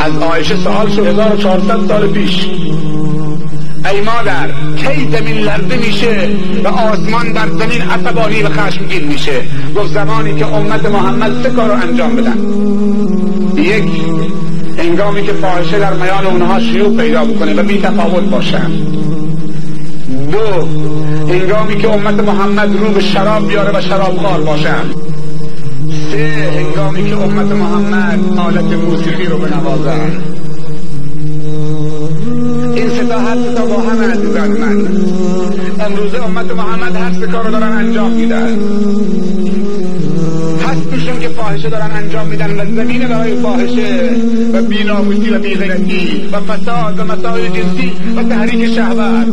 از عایشه سوال شد 1400 سال پیش، ای مادر کی زمین لرزه میشه و آسمان بر زمین عصبانی و خشمگین میشه؟ گفت زمانی که امت محمد 3 کار رو انجام بدن. 1، هنگامی که فاحشه در میان اونها شیوع پیدا بکنه و بی تفاوت باشن. 2، هنگامی که امت محمد رو به شراب بیاره و شرابخوار باشن. 3، هنگامی که امت محمد آلت موسیقی رو بنوازن. این 3 تا هر 3 تا با هم عزیزان من. امروزه امت محمد هر 3 کار رو دارن انجام میدن. هست توشون که فاحشه دارن انجام میدن و زمینه برای فاحشه و بی‌ناموسی و بی‌غیرتی و فساد و مسائل جنسی و تحریک شهوت.